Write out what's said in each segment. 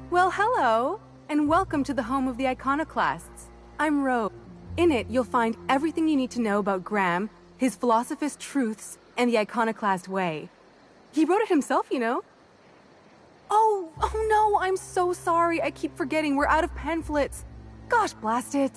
Well, hello, and welcome to the home of the iconoclasts. I'm Rose. In it, you'll find everything you need to know about Graham, his philosophist truths, and the iconoclast way. He wrote it himself, you know. Oh no, I'm so sorry. I keep forgetting we're out of pamphlets. Gosh, blast it.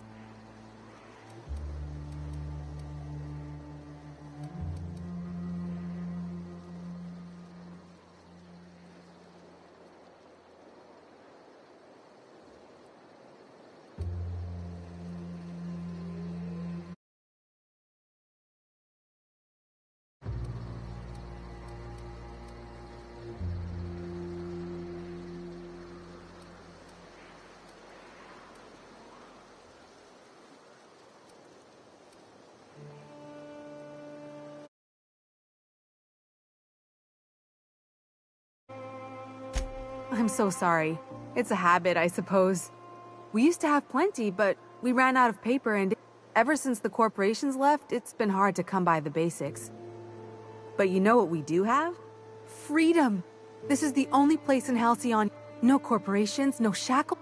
I'm so sorry. It's a habit, I suppose. We used to have plenty, but we ran out of paper, and ever since the corporations left, it's been hard to come by the basics. But you know what we do have? Freedom! This is the only place in Halcyon. No corporations, no shackles.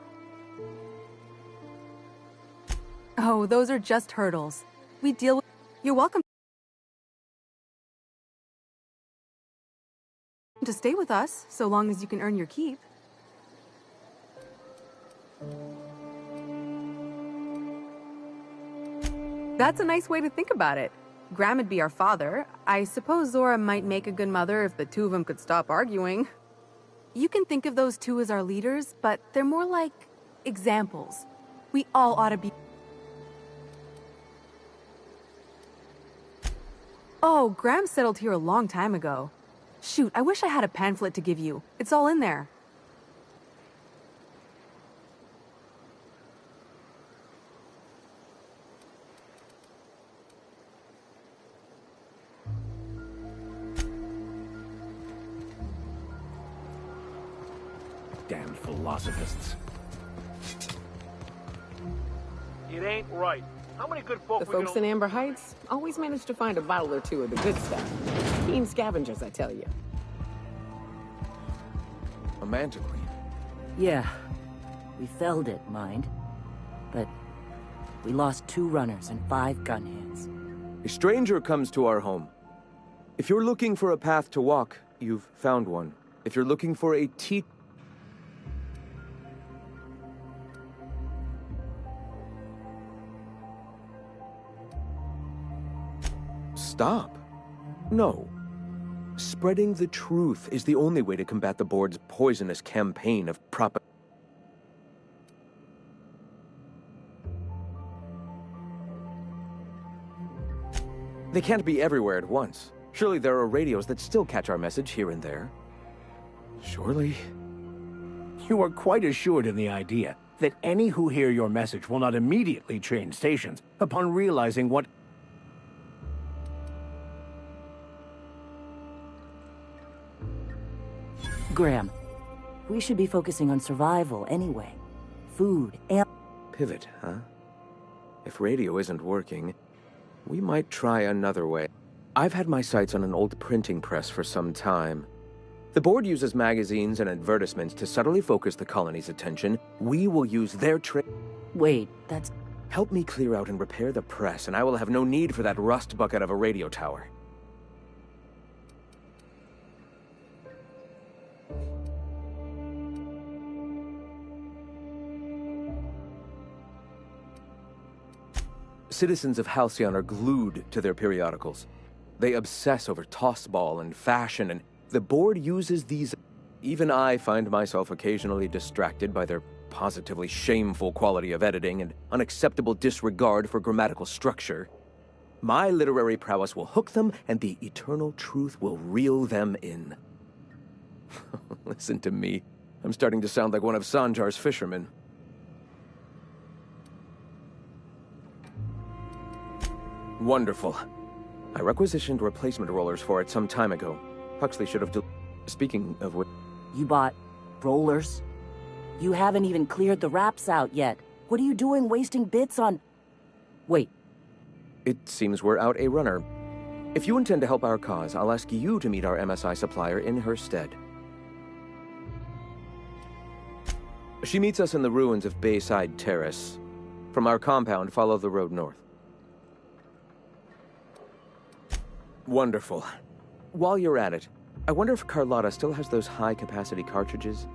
Oh, those are just hurdles. We deal with... You're welcome to stay with us, so long as you can earn your keep. That's a nice way to think about it. Graham would be our father. I suppose Zora might make a good mother if the two of them could stop arguing. You can think of those two as our leaders, but they're more like examples. We all ought to be... Oh, Graham settled here a long time ago. Shoot, I wish I had a pamphlet to give you. It's all in there. Damn philosophists. It ain't right. How many good folk The folks in Amber Heights always manage to find a bottle or two of the good stuff. Keen scavengers, I tell you. A manta queen. Yeah. We felled it, mind. But we lost 2 runners and 5 gun hands. A stranger comes to our home. If you're looking for a path to walk, you've found one. If you're looking for a Stop. No. Spreading the truth is the only way to combat the board's poisonous campaign of propaganda. They can't be everywhere at once. Surely there are radios that still catch our message here and there. Surely. You are quite assured in the idea that any who hear your message will not immediately change stations upon realizing what... Graham, we should be focusing on survival anyway. Food and... Pivot, huh? If radio isn't working, we might try another way. I've had my sights on an old printing press for some time. The board uses magazines and advertisements to subtly focus the colony's attention. We will use their Wait, that's... Help me clear out and repair the press, and I will have no need for that rust bucket of a radio tower. Citizens of Halcyon are glued to their periodicals. They obsess over tossball and fashion, and the board uses these... Even I find myself occasionally distracted by their positively shameful quality of editing and unacceptable disregard for grammatical structure. My literary prowess will hook them, and the eternal truth will reel them in. Listen to me. I'm starting to sound like one of Sanjar's fishermen. Wonderful. I requisitioned replacement rollers for it some time ago. Huxley should have... Speaking of which... You bought rollers? You haven't even cleared the wraps out yet. What are you doing wasting bits on... Wait. It seems we're out a runner. If you intend to help our cause, I'll ask you to meet our MSI supplier in her stead. She meets us in the ruins of Bayside Terrace. From our compound, follow the road north. Wonderful. While you're at it, I wonder if Carlotta still has those high-capacity cartridges?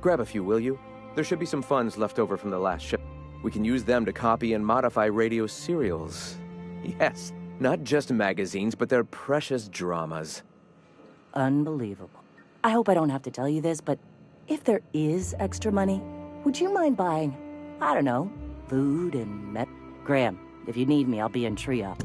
Grab a few, will you? There should be some funds left over from the last ship. We can use them to copy and modify radio serials. Yes, not just magazines, but their precious dramas. Unbelievable. I hope I don't have to tell you this, but if there is extra money, would you mind buying, I don't know, food and Graham, if you need me, I'll be in Trio.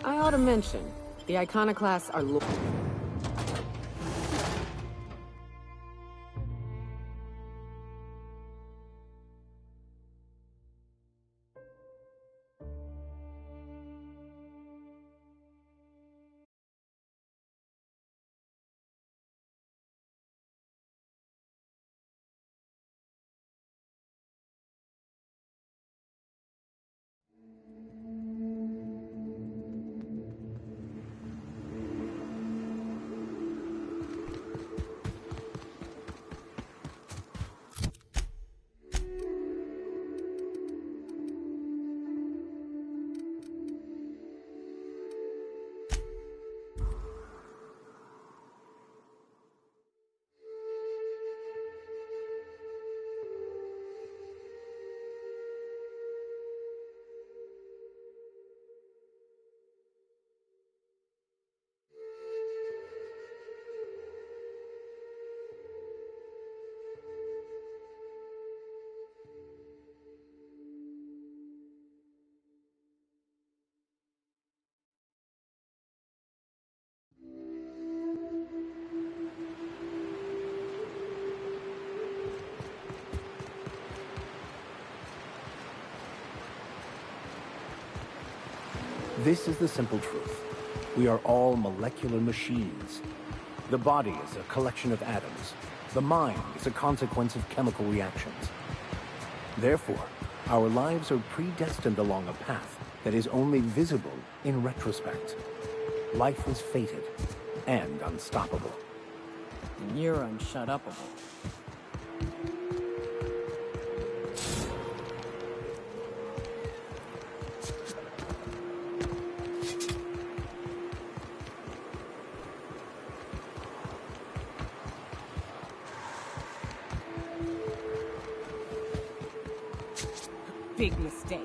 I ought to mention, the iconoclasts are This is the simple truth. We are all molecular machines. The body is a collection of atoms. The mind is a consequence of chemical reactions. Therefore, our lives are predestined along a path that is only visible in retrospect. Life is fated and unstoppable. You're unshut-upable. Big mistake.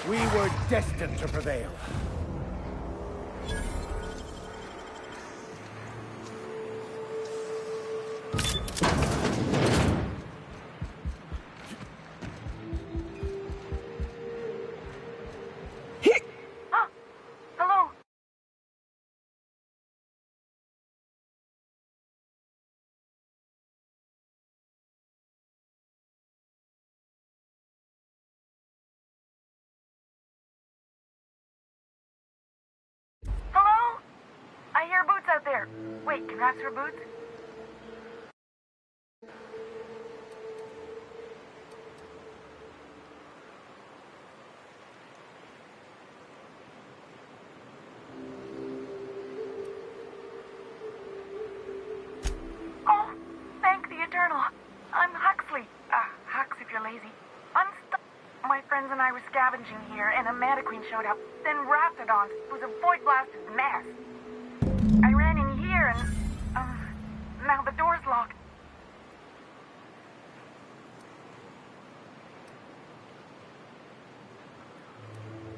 We were destined to prevail. Hello? I hear Boots out there. Wait, can Rax hear Boots? Oh, thank the Eternal. I'm Huxley. Hux if you're lazy. My friends and I were scavenging here, and a Meta Queen showed up. Then Raptidons, who's a void-blasted mess. I ran in here, and, now the door's locked.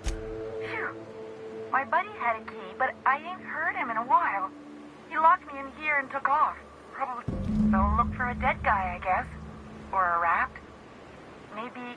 Phew. My buddy had a key, but I ain't heard him in a while. He locked me in here and took off. probably... They'll look for a dead guy, I guess. Or a rat. Maybe...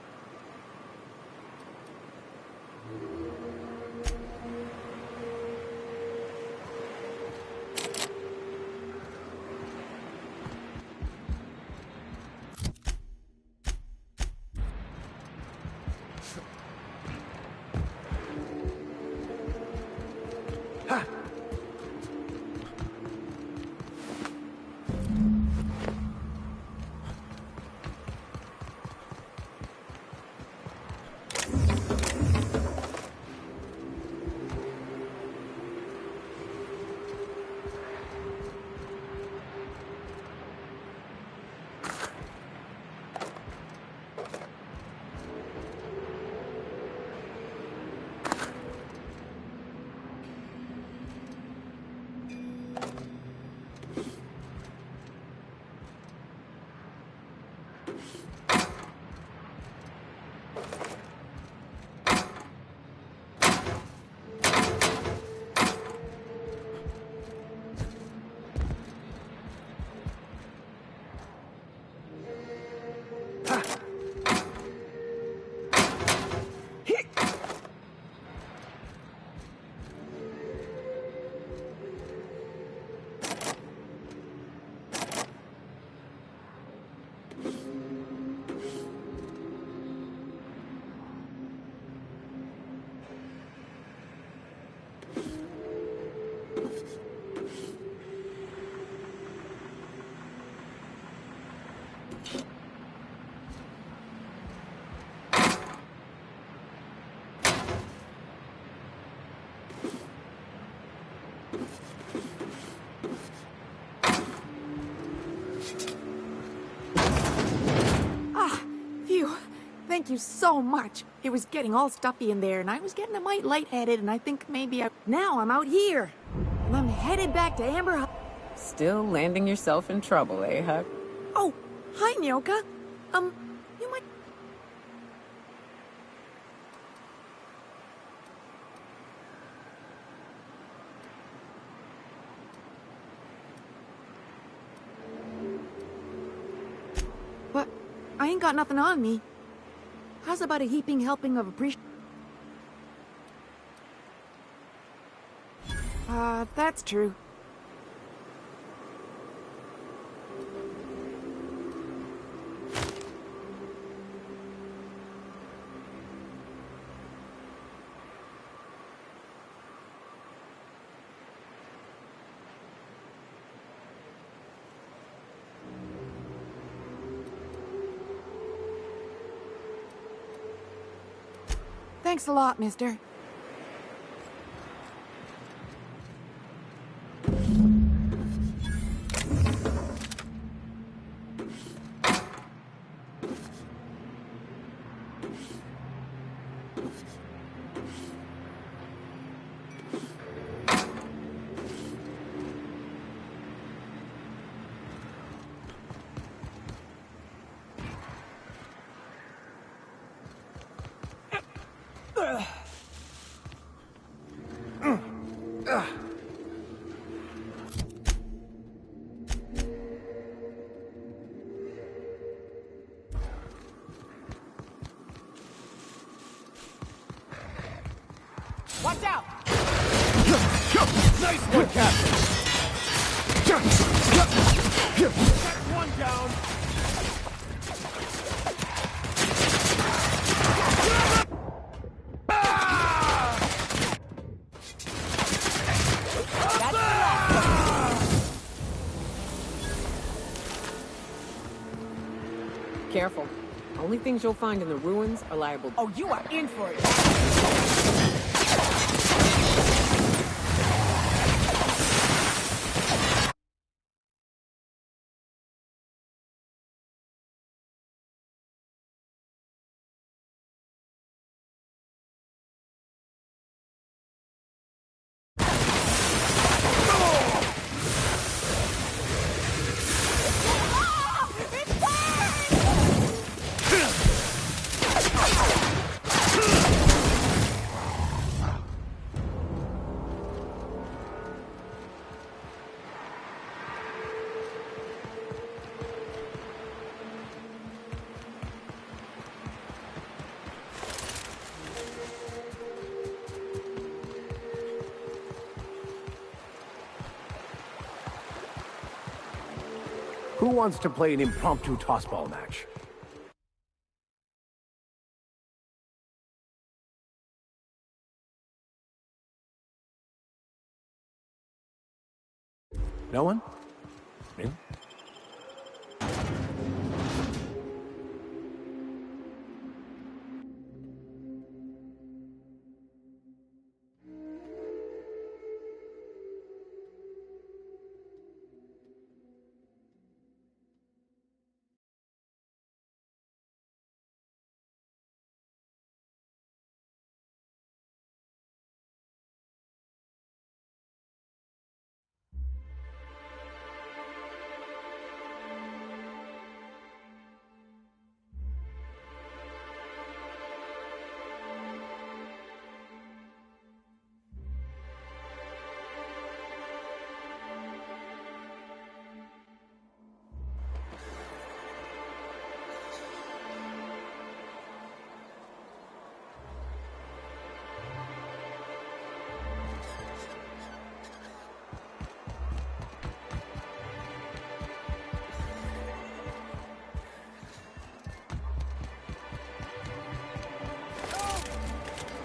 Thank you so much. It was getting all stuffy in there, and I was getting a mite lightheaded, and I think maybe Now I'm out here, and I'm headed back to Amber. Still landing yourself in trouble, eh, Huck? Oh, hi, Nyoka. You might... What? I ain't got nothing on me. How's about a heaping helping of appreciation? That's true. Thanks a lot, mister. Watch out! Nice one, Captain! That's one down! Careful. Only things you'll find in the ruins are liable. Oh, you are in for it! Who wants to play an impromptu tossball match? No one? Really?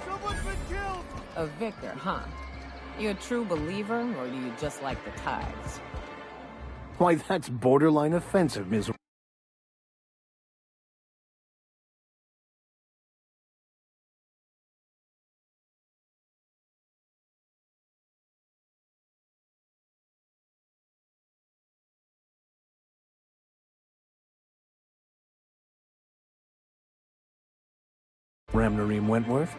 Someone's been killed! A vicar, huh? You a true believer, or do you just like the tithes? Why, that's borderline offensive, Ms. Ramnareem Wentworth?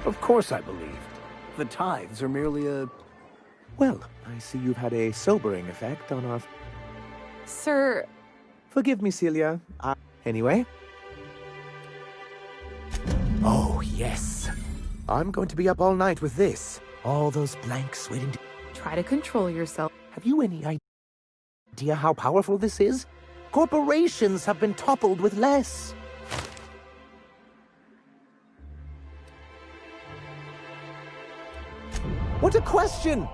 Of course I believe. The tithes are merely a... Well, I see you've had a sobering effect on our... Sir, Forgive me, Celia. Anyway. Oh, yes. I'm going to be up all night with this. All those blanks waiting to... try to control yourself. Have you any idea how powerful this is? Corporations have been toppled with less. What a question!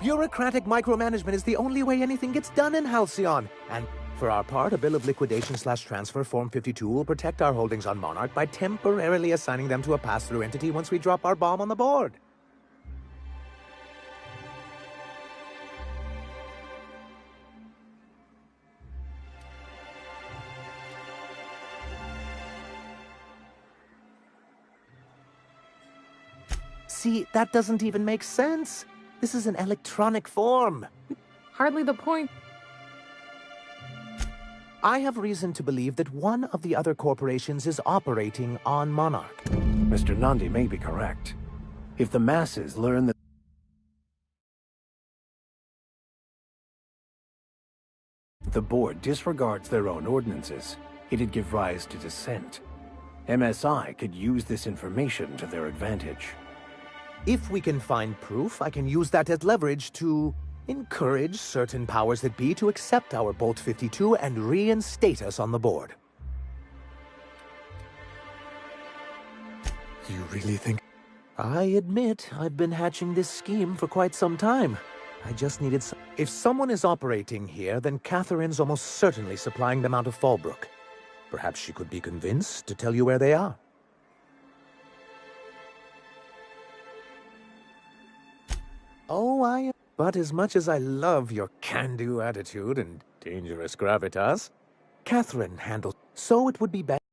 Bureaucratic micromanagement is the only way anything gets done in Halcyon. And for our part, a bill of liquidation/transfer Form 52 will protect our holdings on Monarch by temporarily assigning them to a pass-through entity once we drop our bomb on the board. See, that doesn't even make sense. This is an electronic form. Hardly the point. I have reason to believe that one of the other corporations is operating on Monarch. Mr. Nandi may be correct. If the masses learn that the board disregards their own ordinances, it'd give rise to dissent. MSI could use this information to their advantage. If we can find proof, I can use that as leverage to encourage certain powers that be to accept our Bolt 52 and reinstate us on the board. You really think... I admit, I've been hatching this scheme for quite some time. I just needed some... If someone is operating here, then Catherine's almost certainly supplying them out of Fallbrook. Perhaps she could be convinced to tell you where they are. Oh, But as much as I love your can-do attitude and dangerous gravitas, Catherine handles... So it would be better...